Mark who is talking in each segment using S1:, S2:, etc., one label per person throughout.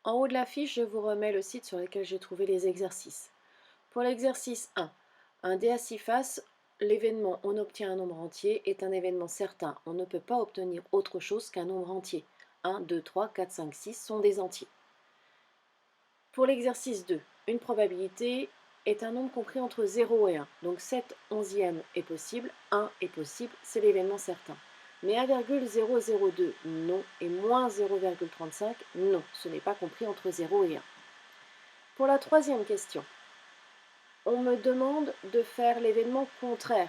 S1: En haut de la fiche, je vous remets le site sur lequel j'ai trouvé les exercices. Pour l'exercice 1, un dé à 6 faces, l'événement on obtient un nombre entier est un événement certain. On ne peut pas obtenir autre chose qu'un nombre entier. 1, 2, 3, 4, 5, 6 sont des entiers. Pour l'exercice 2, une probabilité est un nombre compris entre 0 et 1. Donc 7 onzièmes est possible, 1 est possible, c'est l'événement certain. Mais 1,002, non, et moins 0,35, non, ce n'est pas compris entre 0 et 1. Pour la troisième question, on me demande de faire l'événement contraire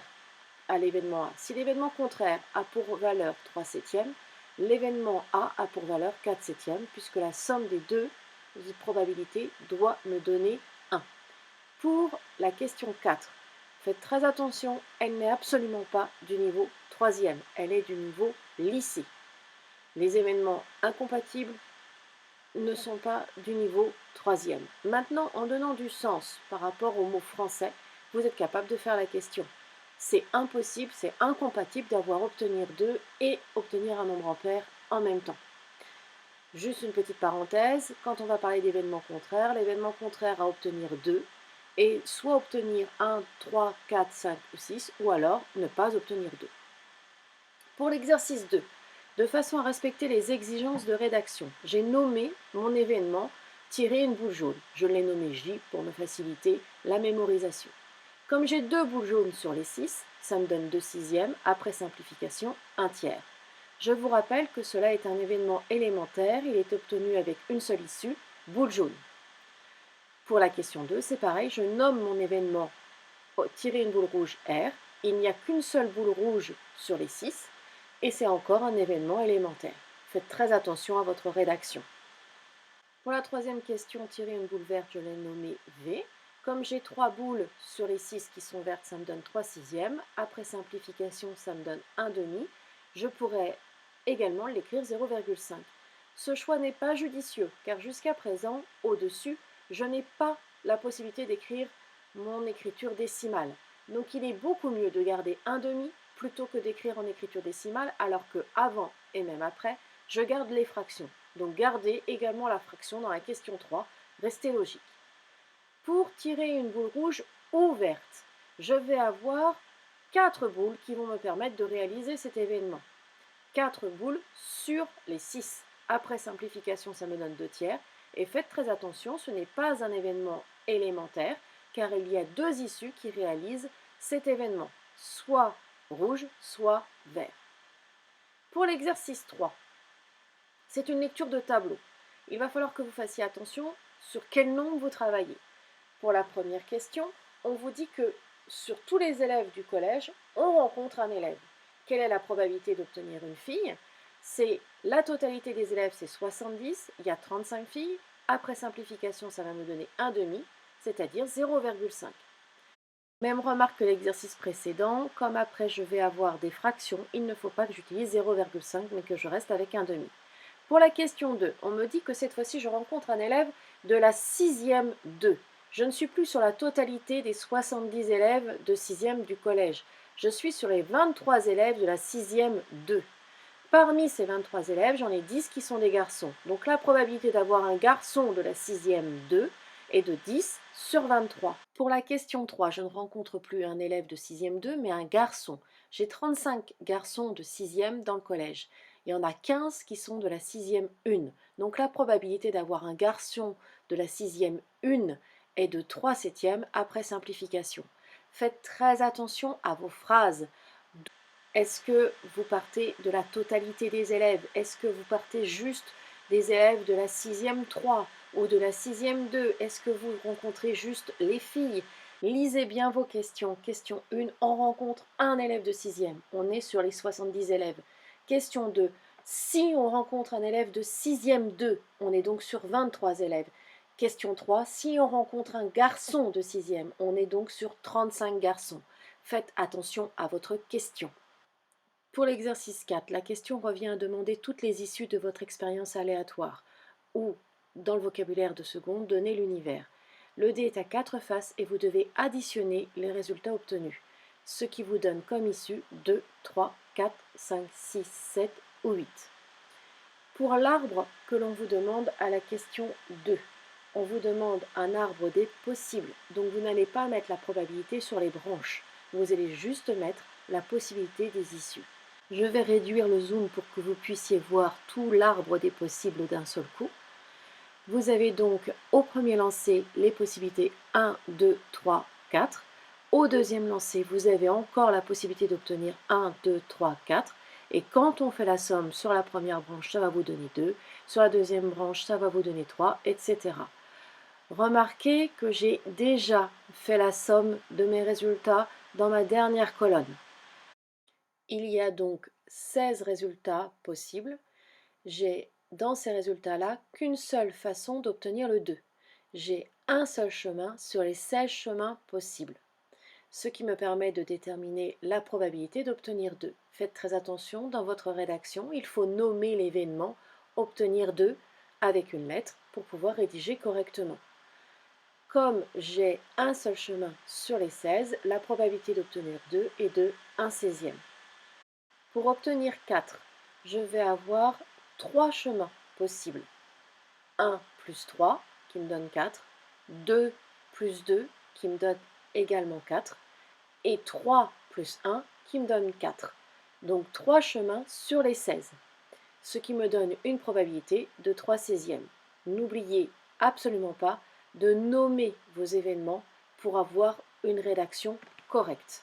S1: à l'événement A. Si l'événement contraire a pour valeur 3 septièmes, l'événement A a pour valeur 4 septièmes, puisque la somme des deux probabilités doit me donner 1. Pour la question 4, faites très attention, elle n'est absolument pas du niveau 3e, elle est du niveau lycée. Les événements incompatibles ne sont pas du niveau 3e. Maintenant, en donnant du sens par rapport au mot français, vous êtes capable de faire la question. C'est impossible, c'est incompatible d'avoir obtenir 2 et obtenir un nombre impair en même temps. Juste une petite parenthèse, quand on va parler d'événements contraires, l'événement contraire à obtenir 2 est soit obtenir 1, 3, 4, 5 ou 6, ou alors ne pas obtenir 2. Pour l'exercice 2, de façon à respecter les exigences de rédaction, j'ai nommé mon événement tirer une boule jaune. Je l'ai nommé J pour me faciliter la mémorisation. Comme j'ai 2 boules jaunes sur les 6, ça me donne 2 sixièmes, après simplification, 1 tiers. Je vous rappelle que cela est un événement élémentaire, il est obtenu avec une seule issue, boule jaune. Pour la question 2, c'est pareil, je nomme mon événement tirer une boule rouge R, il n'y a qu'une seule boule rouge sur les 6, et c'est encore un événement élémentaire. Faites très attention à votre rédaction. Pour la troisième question, tirer une boule verte, je l'ai nommée V. Comme j'ai 3 boules sur les 6 qui sont vertes, ça me donne 3 sixièmes. Après simplification, ça me donne 1 demi. Je pourrais également l'écrire 0,5. Ce choix n'est pas judicieux, car jusqu'à présent, au-dessus, je n'ai pas la possibilité d'écrire mon écriture décimale. Donc il est beaucoup mieux de garder 1 demi plutôt que d'écrire en écriture décimale, alors que avant et même après, je garde les fractions. Donc gardez également la fraction dans la question 3, restez logique. Pour tirer une boule rouge ou verte, je vais avoir 4 boules qui vont me permettre de réaliser cet événement. 4 boules sur les 6. Après simplification, ça me donne 2 tiers. Et faites très attention, ce n'est pas un événement élémentaire, car il y a 2 issues qui réalisent cet événement, soit rouge, soit vert. Pour l'exercice 3, c'est une lecture de tableau. Il va falloir que vous fassiez attention sur quel nombre vous travaillez. Pour la première question, on vous dit que sur tous les élèves du collège, on rencontre un élève. Quelle est la probabilité d'obtenir une fille? C'est la totalité des élèves, c'est 70, il y a 35 filles. Après simplification, ça va me donner un demi, c'est-à-dire 0,5. Même remarque que l'exercice précédent, comme après je vais avoir des fractions, il ne faut pas que j'utilise 0,5 mais que je reste avec un demi. Pour la question 2, on me dit que cette fois-ci je rencontre un élève de la 6e 2. Je ne suis plus sur la totalité des 70 élèves de 6e du collège. Je suis sur les 23 élèves de la 6e 2. Parmi ces 23 élèves, j'en ai 10 qui sont des garçons. Donc la probabilité d'avoir un garçon de la 6e 2 est de 10 sur 23. Pour la question 3, je ne rencontre plus un élève de 6e 2, mais un garçon. J'ai 35 garçons de 6e dans le collège. Il y en a 15 qui sont de la 6e 1. Donc la probabilité d'avoir un garçon de la 6e 1 est de 3 septièmes après simplification. Faites très attention à vos phrases. Est-ce que vous partez de la totalité des élèves? Est-ce que vous partez juste des élèves de la 6e 3 ou de la 6e 2? Est-ce que vous rencontrez juste les filles? Lisez bien vos questions. Question 1, on rencontre un élève de 6e. On est sur les 70 élèves. Question 2, si on rencontre un élève de 6e 2, on est donc sur 23 élèves. Question 3, si on rencontre un garçon de 6e, on est donc sur 35 garçons. Faites attention à votre question. Pour l'exercice 4, la question revient à demander toutes les issues de votre expérience aléatoire, ou, dans le vocabulaire de seconde, donner l'univers. Le dé est à 4 faces et vous devez additionner les résultats obtenus, ce qui vous donne comme issue 2, 3, 4, 5, 6, 7 ou 8. Pour l'arbre que l'on vous demande à la question 2, on vous demande un arbre des possibles. Donc vous n'allez pas mettre la probabilité sur les branches. Vous allez juste mettre la possibilité des issues. Je vais réduire le zoom pour que vous puissiez voir tout l'arbre des possibles d'un seul coup. Vous avez donc au premier lancer les possibilités 1, 2, 3, 4. Au deuxième lancer, vous avez encore la possibilité d'obtenir 1, 2, 3, 4. Et quand on fait la somme sur la première branche, ça va vous donner 2. Sur la deuxième branche, ça va vous donner 3, etc. Remarquez que j'ai déjà fait la somme de mes résultats dans ma dernière colonne. Il y a donc 16 résultats possibles. J'ai dans ces résultats-là qu'une seule façon d'obtenir le 2. J'ai un seul chemin sur les 16 chemins possibles, ce qui me permet de déterminer la probabilité d'obtenir 2. Faites très attention, dans votre rédaction, il faut nommer l'événement obtenir 2 avec une lettre pour pouvoir rédiger correctement. Comme j'ai un seul chemin sur les 16, la probabilité d'obtenir 2 est de 1/16. Pour obtenir 4, je vais avoir 3 chemins possibles. 1 plus 3 qui me donne 4, 2 plus 2 qui me donne également 4, et 3 plus 1 qui me donne 4. Donc 3 chemins sur les 16, ce qui me donne une probabilité de 3/16. N'oubliez absolument pas de nommer vos événements pour avoir une rédaction correcte.